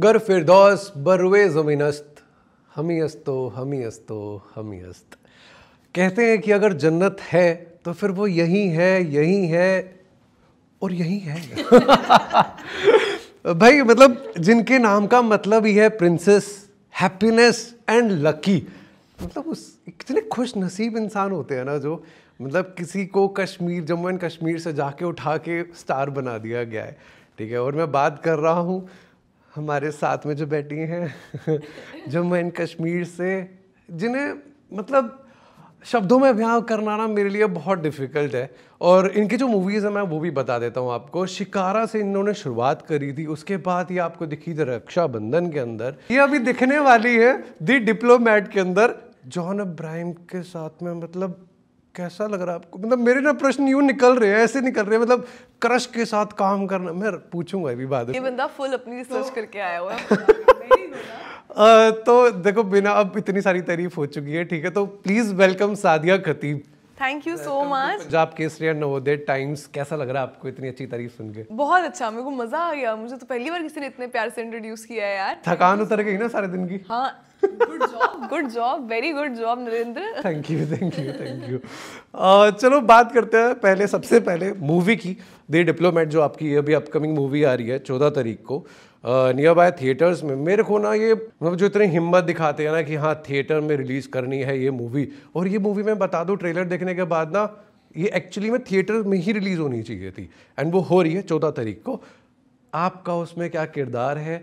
गर फिरदौस बरुए ज़मीनस्त हमी अस्तो हमी अस्तो हमी अस्त। कहते हैं कि अगर जन्नत है तो फिर वो यही है और यही है। भाई मतलब जिनके नाम का मतलब ही है प्रिंसेस, हैप्पीनेस एंड लकी, मतलब उस इतने खुश नसीब इंसान होते हैं ना जो मतलब किसी को कश्मीर, जम्मू एंड कश्मीर से जाके उठा के स्टार बना दिया गया है, ठीक है। और मैं बात कर रहा हूँ हमारे साथ में जो बैठी हैं जम्मू एंड कश्मीर से, जिन्हें मतलब शब्दों में बयां करना ना मेरे लिए बहुत डिफ़िकल्ट है। और इनकी जो मूवीज़ है मैं वो भी बता देता हूँ आपको। शिकारा से इन्होंने शुरुआत करी थी, उसके बाद ये आपको दिखी थी रक्षाबंधन के अंदर, ये अभी दिखने वाली है दी डिप्लोमेट के अंदर जॉन अब्राहम के साथ में। मतलब कैसा लग रहा है आपको? मतलब मेरे ना प्रश्न यूँ निकल रहे हैं, ऐसे निकल रहे हैं, मतलब क्रश के साथ काम करना। मैं पूछूंगा अभी बाद में। ये बंदा फुल अपनी रिसर्च करके आया हुआ है। तो देखो बिना अब इतनी सारी तारीफ हो चुकी है, ठीक है, तो please welcome Sadia Khatib. Thank you so much. Punjab Kesari और नवोदय टाइम्स। कैसा लग रहा है आपको इतनी अच्छी तारीफ सुन के? बहुत अच्छा, मेरे को मजा आ गया। मुझे तो पहली बार किसी ने इतने प्यार से इंट्रोड्यूस किया है यार। थकान उतर गई ना सारे दिन की? हाँ, good job, very good job Narendra. Thank you thank you thank you. चलो बात करते हैं पहले, सबसे पहले मूवी की। द डिप्लोमेट जो आपकी अभी अपकमिंग मूवी आ रही है 14 तारीख को नियर बाय थिएटर्स में। मेरे को ना ये मतलब जो इतनी हिम्मत दिखाते हैं ना कि हाँ थिएटर में रिलीज करनी है ये मूवी, और ये मूवी मैं बता दूं ट्रेलर देखने के बाद ना ये एक्चुअली में थिएटर में ही रिलीज होनी चाहिए थी, एंड वो हो रही है 14 तारीख को। आपका उसमें क्या किरदार है,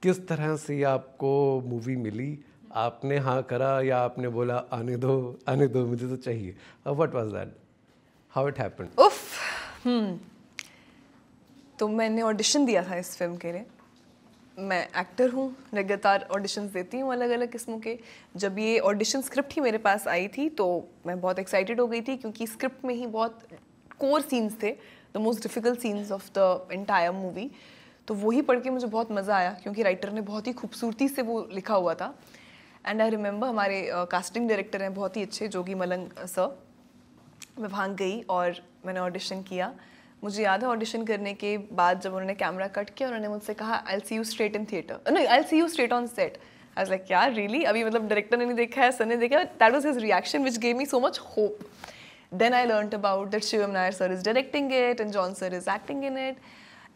किस तरह से आपको मूवी मिली, आपने हाँ करा या आपने बोला आने दो मुझे तो चाहिए? What was that, how it happened? उफ, तो मैंने ऑडिशन दिया था इस फिल्म के लिए। मैं एक्टर हूँ, लगातार ऑडिशंस देती हूँ अलग अलग किस्मों के। जब ये ऑडिशन स्क्रिप्ट ही मेरे पास आई थी तो मैं बहुत एक्साइटेड हो गई थी, क्योंकि स्क्रिप्ट में ही बहुत कोर सीन्स थे, the most difficult scenes of the entire movie. तो वही पढ़ के मुझे बहुत मज़ा आया, क्योंकि राइटर ने बहुत ही खूबसूरती से वो लिखा हुआ था। एंड आई रिमेंबर हमारे कास्टिंग डायरेक्टर हैं बहुत ही अच्छे, जोगी मलंग सर। मैं वहाँ गई और मैंने ऑडिशन किया। मुझे याद है ऑडिशन करने के बाद जब उन्होंने कैमरा कट किया, उन्होंने मुझसे कहा I will see you straight in theatre, नहीं I will see you straight on set. I was like यार रियली? अभी मतलब डायरेक्टर ने नहीं देखा है, सर ने देखा है। That was his reaction which gave me so much hope. Then I learned about that Shivam Nair sir is directing it and John sir is acting in it.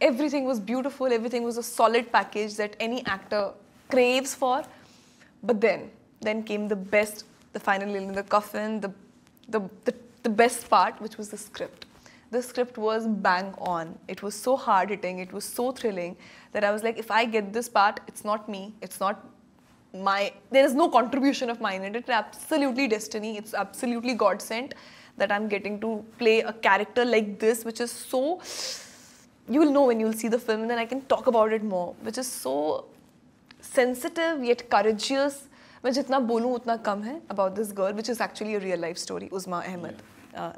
Everything was beautiful, everything was a solid package that any actor craves for. But then came the best, the final nail in the coffin, the best part, which was the script. The script was bang on. It was so hard hitting, it was so thrilling that I was like, if I get this part, it's not me, it's not there is no contribution of mine in it. It's absolutely destiny, it's absolutely God sent that I'm getting to play a character like this, which is so, you will know when you'll see the film and then I can talk about it more, which is so sensitive yet courageous. मैं जितना बोलूँ उतना कम है about this girl, which is actually a real life story. उज़मा Ahmad,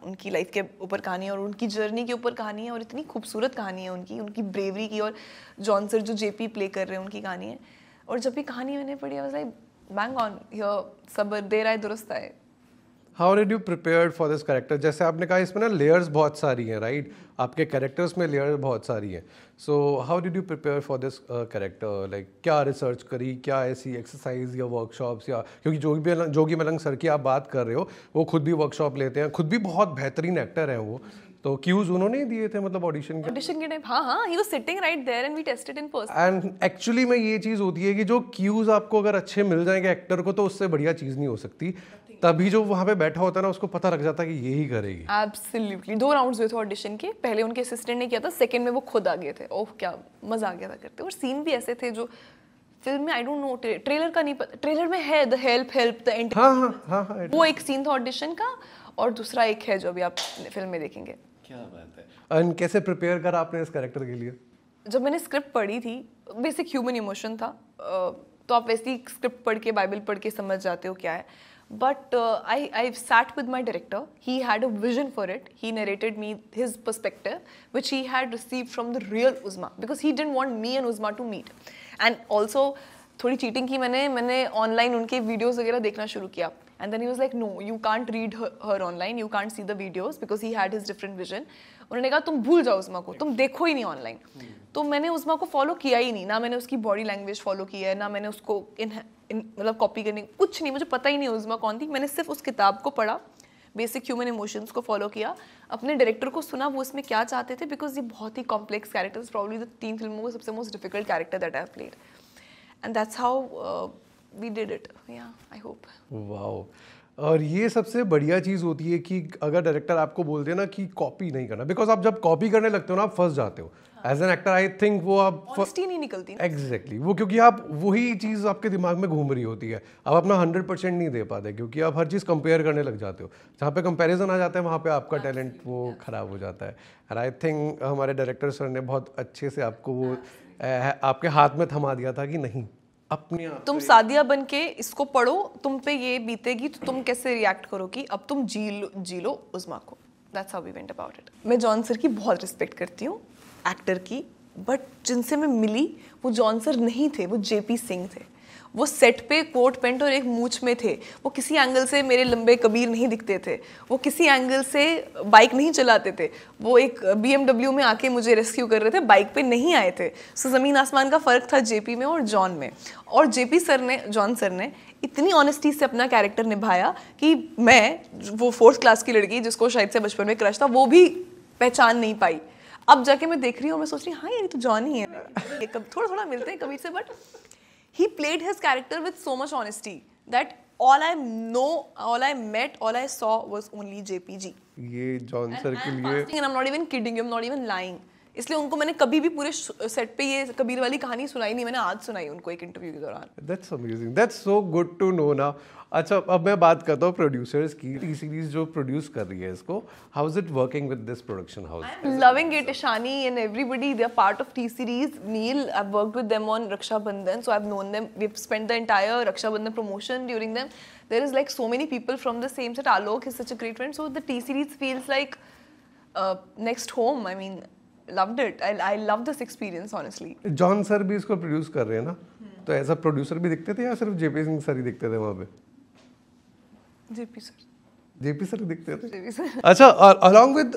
उनकी life के ऊपर कहानी है और उनकी जर्नी के ऊपर कहानी है, और इतनी खूबसूरत कहानी है उनकी ब्रेवरी की, और जॉन सर जो जेपी प्ले कर रहे हैं उनकी कहानी है। और जब भी कहानी मैंने पढ़ी आई was like bang on here, सब्र देर आए दुरुस्त आए। How did you prepared for this character? जैसे आपने कहा इसमें ना लेयर्स बहुत सारी हैं, राइट? आपके कैरेक्टर्स में लेयर्स बहुत सारी हैं। So how did you prepare for this character? Like क्या रिसर्च करी, क्या ऐसी एक्सरसाइज या वर्कशॉप्स, या क्योंकि जोगी मलंग सर की आप बात कर रहे हो, वो खुद भी वर्कशॉप लेते हैं, खुद भी बहुत बेहतरीन एक्टर हैं वो, तो क्यूज उन्होंने दिए थे मतलब ऑडिशन के टाइम? हाँ, he was sitting right there and we tested in person. And actually में ये चीज़ होती है कि जो क्यूज आपको अगर अच्छे मिल जाएंगे एक्टर को, तो उससे बढ़िया चीज़ नहीं हो सकती। तभी जो वहाँ पे बैठा होता है ना उसको पता लग जाता है कि यही करेगी। एब्सोल्युटली। 2 राउंड्स हुए थे ऑडिशन के, पहले उनके असिस्टेंट ने किया था, सेकंड में वो खुद आ गए थे। ओह क्या मजा आ गया था करते। और सीन भी ऐसे थे जो फिल्म में आई डोंट नो, ट्रेलर का नहीं पता, ट्रेलर में है द हेल्प द एंड। हाँ, वो एक सीन था ऑडिशन का, और दूसरा एक है जो अभी आप फिल्म में देखेंगे। क्या बात है। एंड कैसे प्रिपेयर करा आपने इस कैरेक्टर के लिए? जब मैंने स्क्रिप्ट पढ़ी थी, बेसिक ह्यूमन इमोशन था, तो आप वैसी स्क्रिप्ट पढ़ के, बाइबल पढ़ के समझ जाते हो क्या है। But I sat with my director. He had a vision for it. He narrated me his perspective, which he had received from the real Uzma, because he didn't want me and Uzma to meet. And also, थोड़ी cheating की मैंने online उनके videos वगैरह देखना शुरू किया and then he was like no you can't read her online, you can't see the videos because he had his different vision. उन्होंने कहा तुम भूल जाओ उस्मा को, तुम देखो ही नहीं ऑनलाइन। तो मैंने उस्मा को फॉलो किया ही नहीं, ना मैंने उसकी बॉडी लैंग्वेज फॉलो की है, ना मैंने उसको मतलब कॉपी करने, कुछ नहीं, मुझे पता ही नहीं उस्मा कौन थी। मैंने सिर्फ उस किताब को पढ़ा, बेसिक ह्यूमन इमोशंस को फॉलो किया, अपने डायरेक्टर को सुना वो इसमें क्या चाहते थे, बिकॉज ये बहुत ही कॉम्प्लेक्स कैरेक्टर्स, प्रॉब्ली द 3 फिल्मों का सबसे most difficult character that I have played and that's how we did it. Yeah I hope. Wow. और ये सबसे बढ़िया चीज़ होती है कि अगर डायरेक्टर आपको बोल दे ना कि कॉपी नहीं करना, बिकॉज आप जब कॉपी करने लगते हो ना आप फंस जाते हो as an actor. I think वो आप ऑनेस्टी नहीं निकलती ना। एग्जैक्टली वो, क्योंकि आप वही चीज़ आपके दिमाग में घूम रही होती है, आप अपना 100% नहीं दे पाते क्योंकि आप हर चीज़ कंपेयर करने लग जाते हो। जहाँ पे कंपैरिजन आ जाता है वहाँ पे आपका टैलेंट वो खराब हो जाता है। एंड आई थिंक हमारे डायरेक्टर सर ने बहुत अच्छे से आपको वो आपके हाथ में थमा दिया था कि नहीं, अपने आप तुम सादिया बन के इसको पढ़ो, तुम पे ये बीतेगी तो तुम कैसे रिएक्ट करोगी, अब तुम जी लो उस्मा को। That's how we went about it. मैं जॉन सर की बहुत रिस्पेक्ट करती हूँ एक्टर की, बट जिनसे मैं मिली वो जॉन सर नहीं थे, वो जेपी सिंह थे। वो सेट पे कोट पैंट और एक मूछ में थे। वो किसी एंगल से मेरे लंबे कबीर नहीं दिखते थे, वो किसी एंगल से बाइक नहीं चलाते थे, वो एक BMW में आके मुझे रेस्क्यू कर रहे थे, बाइक पे नहीं आए थे। सो ज़मीन आसमान का फ़र्क था जेपी में और जॉन में। और जेपी सर ने, जॉन सर ने इतनी ऑनेस्टी से अपना कैरेक्टर निभाया कि मैं, वो 4th क्लास की लड़की जिसको शायद से बचपन में क्रश था, वो भी पहचान नहीं पाई। अब जाके मैं देख रही हूँ, मैं सोच रही हूँ हाँ यार ये तो जॉन ही है। ये थोड़ा थोड़ा मिलते हैं कबीर से, but he played his character with so much honesty that all I met, all I saw was only JPG. ये जॉन सर के लिए, and I'm not even kidding you, I'm not even lying. इसलिए उनको मैंने कभी भी पूरे set पे ये कबीर वाली कहानी सुनाई नहीं, मैंने आज सुनाई उनको एक इंटरव्यू के दौरान। That's amazing, that's so good to know ना। अच्छा अब मैं बात करता हूँ प्रोड्यूसर्स की। टी सीरीज जो प्रोड्यूस कर रही है इसको, how is it working with this production house? Loving it. Ishani and everybody, they are part of T series. Neil, I've worked with them on Raksha Bandhan, so I've known them. We've spent the entire Raksha Bandhan promotion during them. There is like so many people from the same set. Alok is such a great friend, so the T series feels like next home. I mean, loved it. I love this experience honestly. John sir भी इसको produce कर रहे हैं ना, तो as a producer भी दिखते थे या सिर्फ जेपी सिंह सर ही दिखते थे वहाँ पे? जेपी सर, जेपी सर दिखते थे। JP sir. अच्छा, अलॉन्ग विद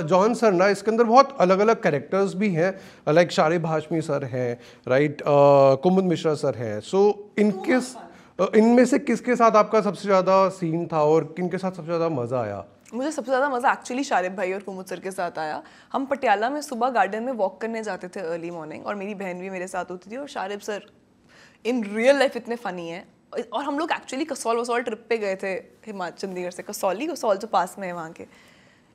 जॉन सर ना इसके अंदर बहुत अलग अलग कैरेक्टर्स भी हैं, लाइक शारिब हाशमी सर हैं, राइट, कुमुद मिश्रा सर हैं। सो इनमें से किसके साथ आपका सबसे ज़्यादा सीन था और किनके साथ सबसे ज़्यादा मज़ा आया? मुझे सबसे ज़्यादा मज़ा एक्चुअली शारिब भाई और कुमुद सर के साथ आया। हम पटियाला में सुबह गार्डन में वॉक करने जाते थे अर्ली मॉर्निंग, और मेरी बहन भी मेरे साथ होती थी। और Sharib sir in real life इतने फ़नी हैं। और हम लोग एक्चुअली कसौल वसौल ट्रिप पे गए थे, हिमाचल चंडीगढ़ से कसौल जो पास में है वहाँ के।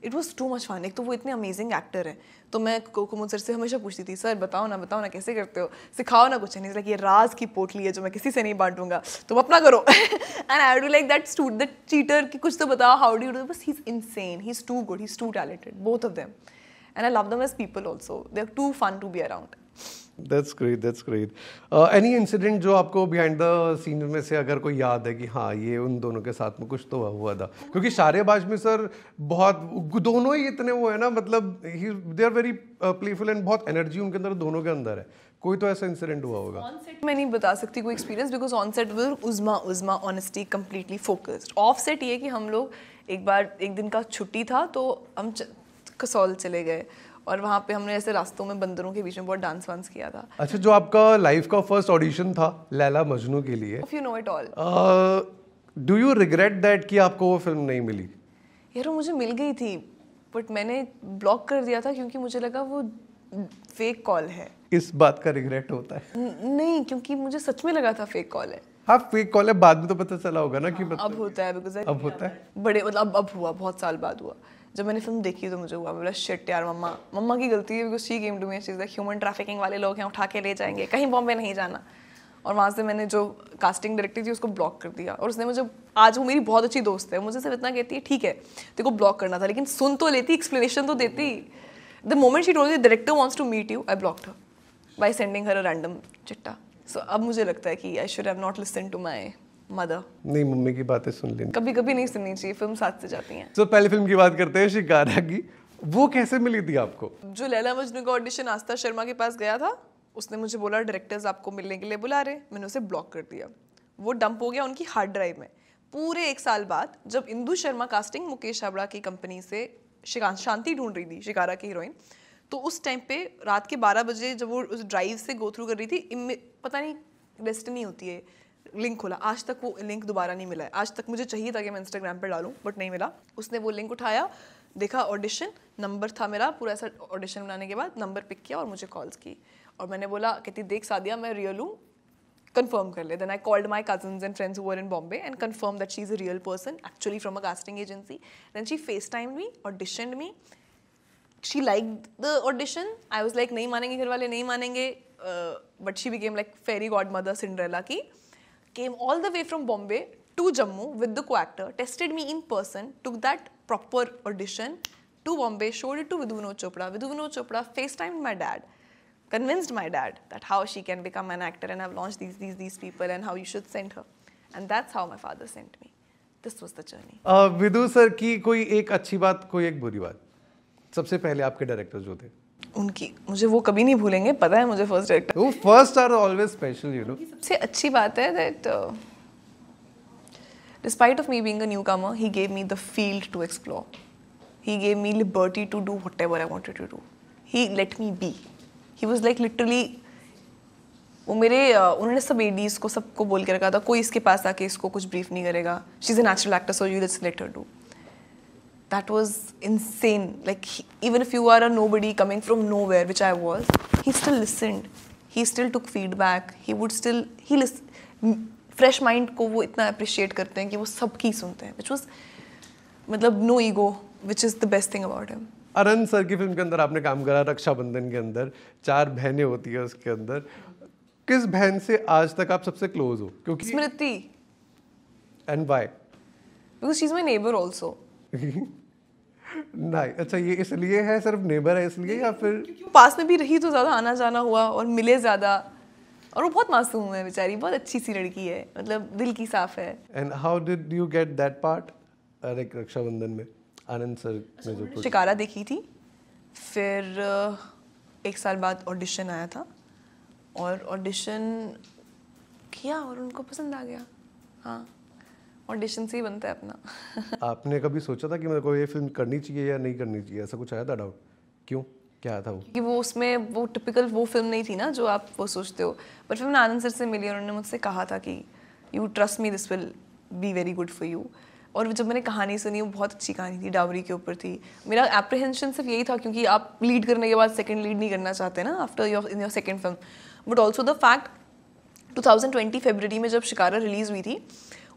It was too much fun. एक तो वो इतने अमेजिंग एक्टर हैं, तो मैं कुमुद सर से हमेशा पूछती थी, सर बताओ ना कैसे करते हो, सिखाओ ना कुछ। नहीं लाइक ये राज की पोटली है जो मैं किसी से नहीं बांटूंगा, तुम अपना करो। And I do like that stood that cheater कि कुछ तो बताओ, हाउ डू यू डू। बस he is insane, he is too good, he is too talented, both of them, and I love them as people also. They are too fun to be around. That's great, that's great. Any incident जो आपको behind the scenes में से अगर कोई याद है कि हाँ ये उन दोनों के साथ में कुछ तो हुआ था? क्योंकि शारिब हाशमी सर बहुत, दोनों ही इतने वो है ना, मतलब they are very playful and बहुत एनर्जी उनके अंदर दोनों के अंदर है। कोई तो ऐसा इंसिडेंट हुआ होगा? ऑन सेट मैं नहीं बता सकती कोई experience, because on set उज़मा honesty completely focused. Of set ये कि हम लोग एक दिन का छुट्टी था तो हम कसौल चले गए, और वहाँ पे हमने ऐसे रास्तों में बंदरों के बीच में बहुत डांस वांस किया था। अच्छा, जो आपका लाइफ का फर्स्ट ऑडिशन था लैला मजनू के लिए, if you know it all, do you regret that कि आपको वो फिल्म नहीं मिली? यार वो मुझे मिल गई थी, बट मैंने ब्लॉक कर दिया था क्योंकि मुझे लगा वो फेक कॉल है। इस बात का रिग्रेट होता है? नहीं, क्योंकि मुझे सच में लगा था फेक कॉल है। हाँ, फेक कॉल है, बाद में तो पता चला होगा ना कि अब होता है, बिकॉज अब होता है बड़े, मतलब अब हुआ, बहुत साल बाद हुआ। जब मैंने फिल्म देखी तो मुझे हुआ, बोला शिट यार, मम्मा की गलती है, because she came to me, she is like human trafficking वाले लोग हैं, उठा के ले जाएंगे, कहीं बॉम्बे नहीं जाना। और वहाँ से मैंने जो कास्टिंग डायरेक्टर थी उसको ब्लॉक कर दिया, और उसने मुझे, आज वो मेरी बहुत अच्छी दोस्त है, मुझे सिर्फ इतना कहती है ठीक है तेरे को ब्लॉक करना था, लेकिन सुन तो लेती, एक्सप्लेनेशन तो देती। The moment she told the director wants to meet you, I blocked her by sending her a random चिट्टा। सो अब मुझे लगता है कि I should have not listen to my mother. नहीं, मम्मी की बातें सुन लेनी, कभी कभी नहीं सुननी चाहिए, फिल्म साथ से जाती हैं। तो पहली फिल्म की बात करते हैं, शिकारा की। वो कैसे मिली थी आपको? जो लैला मजनू का ऑडिशन आस्था शर्मा के पास गया था, उसने मुझे बोला डायरेक्टर्स आपको मिलने के लिए बुला रहे, मैंने उसे ब्लॉक कर दिया। वो डंप हो गया उनकी हार्ड ड्राइव में। पूरे 1 साल बाद जब इंदु शर्मा कास्टिंग मुकेश छाबड़ा की कंपनी से शांति ढूंढ रही थी, शिकारा की हीरोइन, तो उस टाइम पे रात के 12 बजे जब वो उस ड्राइव से गो थ्रू कर रही थी, पता नहीं डेस्टिनी होती है, लिंक खोला, आज तक वो लिंक दोबारा नहीं मिला है। आज तक मुझे चाहिए था कि मैं इंस्टाग्राम पे डालूं बट नहीं मिला। उसने वो लिंक उठाया, देखा ऑडिशन, नंबर था मेरा, पूरा ऐसा ऑडिशन बनाने के बाद नंबर पिक किया और मुझे कॉल्स की और मैंने बोला कहती देख सादिया मैं रियल हूँ, confirm कर ले। Then I called my cousins and friends who were in Bombay and confirmed that she's a real person, actually from a casting agency. Then she FaceTimed me, auditioned me. She liked the audition. I was like, नहीं मानेंगे घर वाले, नहीं मानेंगे. But she became like fairy godmother Cinderella की. Came all the way from Bombay to Jammu with the co-actor, tested me in person, took that proper audition to Bombay, showed it to Vidhu Vinod Chopra. Vidhu Vinod Chopra FaceTimed my dad. Convinced my dad that how she can become an actor and I've launched these people and how you should send her. And that's how my father sent me. This was the journey. Vidhu sir की कोई एक अच्छी बात, कोई एक बुरी बात, सबसे पहले आपके डायरेक्टर जो थे उनकी, मुझे वो कभी नहीं भूलेंगे, पता है मुझे फर्स्ट डायरेक्टर। वो first are always special, you know. सबसे अच्छी बात है that despite of me being a newcomer, he gave me the field to explore. He gave me liberty to do whatever I wanted to do. He let me be. He was like literally, वो मेरे उन्होंने सब ADs को सबको बोल के रखा था, कोई इसके पास आके इसको कुछ ब्रीफ नहीं करेगा. She's a natural actor, so you just let her do. That was insane. Like even if you are a nobody coming from nowhere, which I was, he still listened. He still took feedback. He fresh mind को वो इतना appreciate करते हैं कि वो सबकी सुनते हैं. Which was मतलब no ego, which is the best thing about him. Anand sir की फिल्म के अंदर आपने काम करा, रक्षाबंधन के अंदर 4 बहनें होती है उसके अंदर, किस बहन से आज तक आप सबसे क्लोज हो? क्योंकि Smriti. And why? Because she is my neighbour also. नहीं, अच्छा ये इसलिए है, सिर्फ नेबर है इसलिए, या फिर पास में भी रही तो ज्यादा आना जाना हुआ और मिले ज्यादा, और वो बहुत मासूम है बेचारी, बहुत अच्छी सी लड़की है, मतलब दिल की साफ है. And how did you get that part Rakshabandhan में? आनंद सर ने जो शिकारा देखी थी, फिर 1 साल बाद ऑडिशन आया था और ऑडिशन किया और उनको पसंद आ गया. हाँ, ऑडिशन से ही बनता है अपना. आपने कभी सोचा था कि मेरे को ये फिल्म करनी चाहिए या नहीं करनी चाहिए? ऐसा कुछ आया था डाउट? क्यों, क्या आया था वो? कि वो उसमें वो टिपिकल वो फिल्म नहीं थी ना जो आप वो सोचते हो. बट फिर मैं आनंद सर से मिली और उन्होंने मुझसे कहा था कि you trust me, this will be very good for you. और जब मैंने कहानी सुनी, वो बहुत अच्छी कहानी थी, डावरी के ऊपर थी. मेरा एप्रीहेंशन सिर्फ यही था क्योंकि आप लीड करने के बाद सेकंड लीड नहीं करना चाहते ना after in your second film. But also the fact 2020 फरवरी में जब शिकारा रिलीज हुई थी,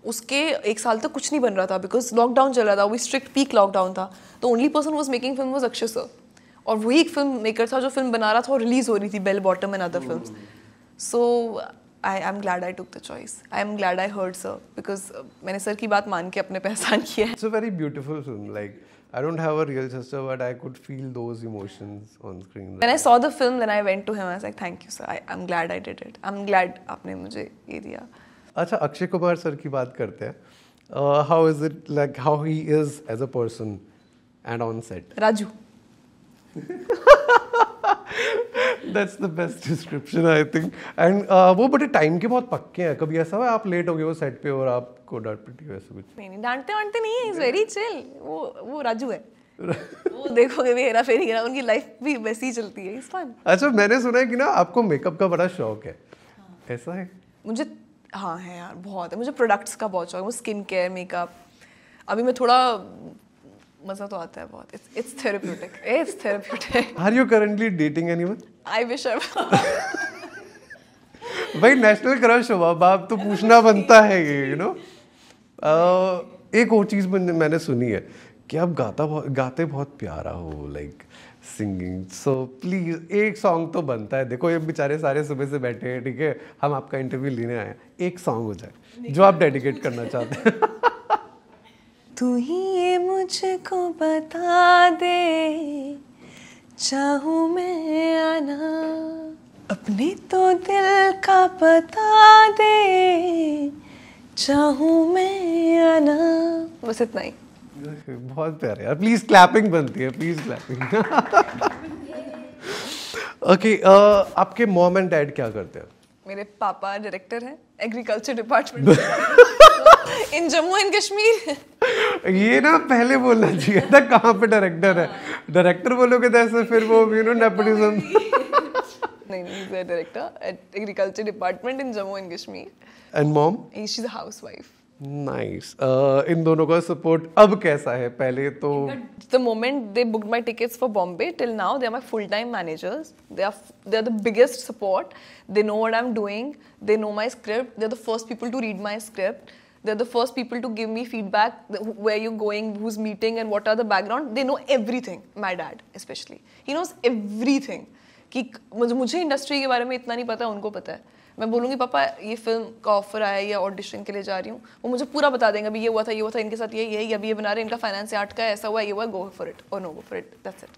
उसके 1 साल तक कुछ नहीं बन रहा था बिकॉज लॉकडाउन चल रहा था. वो स्ट्रिक्ट पीक लॉकडाउन था. तो only person was making film was Akshay sir, और वही एक फिल्म मेकर था जो फिल्म बना रहा था और रिलीज हो रही थी, Bell Bottom and other films. So I am glad I took the choice. I am glad I heard sir because मैंने सर की बात मान के अपने पहचान किया है. It's a very beautiful film. Like I don't have a real sister, but I could feel those emotions on screen. When I saw the film, then I went to him. I was like, thank you sir. I'm glad I did it. I'm glad आपने मुझे ये दिया. अच्छा, Akshay Kumar sir की बात करते हैं. How is it like how he is as a person and on set? Raju. That's the best description I think. And वो बड़े टाइम के बहुत पक्के हैं. कभी ऐसा हुआ आप लेट हो गए वो सेट पे और आपको डांट पिटी हो, ऐसा कुछ? नहीं, डांटते वांटते नहीं है. He's very chill. वो राजू है. वो देखोगे भी हेरा फेरी करा, उनकी लाइफ भी वैसी ही चलती है. It's fun. अच्छा, मैंने सुना है कि ना आपको मेकअप का बड़ा शौक है. ऐसा है? मुझे हाँ है यार, बहुत है. मुझे प्रोडक्ट्स का बहुत शौक है. मुझे स्किन केयर, मेकअप. अभी मैं थोड़ा मजा तो आता है बहुत. It's therapeutic. It's therapeutic. Are you currently dating anyone? I wish I was. भाई नेशनल क्रश हो आप तो पूछना बनता है ये, यू नो. एक और चीज़ मैंने सुनी है कि आप गाते बहुत प्यारा हो, लाइक सिंगिंग. सो प्लीज एक सॉन्ग तो बनता है. देखो ये बेचारे सारे सुबह से बैठे हैं, ठीक है, हम आपका इंटरव्यू लेने आए हैं. एक सॉन्ग हो जाए जो आप डेडिकेट करना चाहते हैं. तू ही ये मुझको बता दे, चाहूँ मैं आना, अपने तो दिल का बता दे, चाहूँ मैं आना. बस इतना ही. बहुत प्यारे यार. प्लीज क्लैपिंग बनती है, प्लीज क्लैपिंग. ओके, आपके मॉम एंड डैड क्या करते हैं? मेरे पापा डायरेक्टर हैं agriculture department in Jammu and Kashmir. ये ना पहले बोलना चाहिए था कहाँ पे डायरेक्टर है। डायरेक्टर बोलोगे तो ऐसे फिर वो नेपोटिज्म। नहीं, he's a director at agriculture department in Jammu and Kashmir. And mom? She's a housewife. Nice. इन दोनों का सपोर्ट अब कैसा है? पहले तो The moment they booked my tickets for Bombay till now, they are my full-time managers. They are the biggest support. They know what I'm doing. They know my script. They're the first people to read my script. They're the first people to give me feedback. Where you're going, who's meeting, and what are the background. They know everything. My dad, especially, he knows everything. कि मुझे industry के बारे में इतना नहीं पता, उनको पता है। मैं बोलूँगी पापा ये फिल्म का ऑफर आया या ऑडिशन के लिए जा रही हूँ, वो मुझे पूरा बता देंगे अभी ये हुआ था इनके साथ ये अभी ये बना रहे हैं, इनका फाइनेंस आर्ट का ऐसा हुआ, ये हुआ, गो फॉर इट और no go for it, that's it.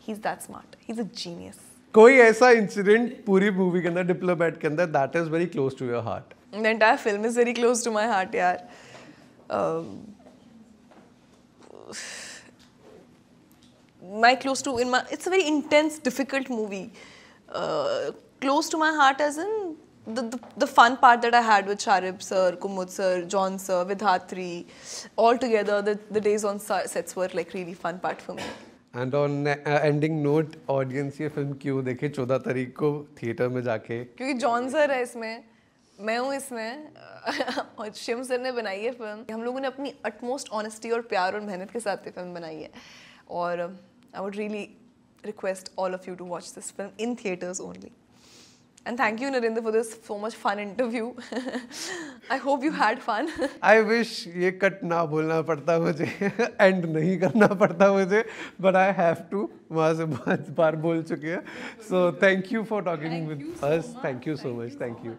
He is that smart, he is a genius. कोई ऐसा इंसिडेंट पूरी मूवी के अंदर, डिप्लोमेट के अंदर, that is very close to your heart? The entire film is very close to my heart यार। It's a very intense, difficult movie. Close to my heart as in the fun part that I had with Sharib sir, Kumud sir, John sir, Vidhatri, all together, the days on sets were like really fun part for me. And on ending note, audience ये film क्यों देखे 14 तारीख को theatre में जाके? क्योंकि John sir है इसमें, मैं हूँ इसमें और शिव सर ने बनाई है फिल्म। हम लोगों ने अपनी utmost honesty और प्यार और मेहनत के साथ ये फिल्म बनाई है और I would really request all of you to watch this film in theaters only. And thank you, Narendra, for this so much fun interview. I hope you had fun. I wish ये cut ना बोलना पड़ता मुझे, and नहीं करना पड़ता मुझे, but I have to. वहाँ से बहुत बार बोल चुके हैं. So thank you for talking with us. Thank you so much. Thank you.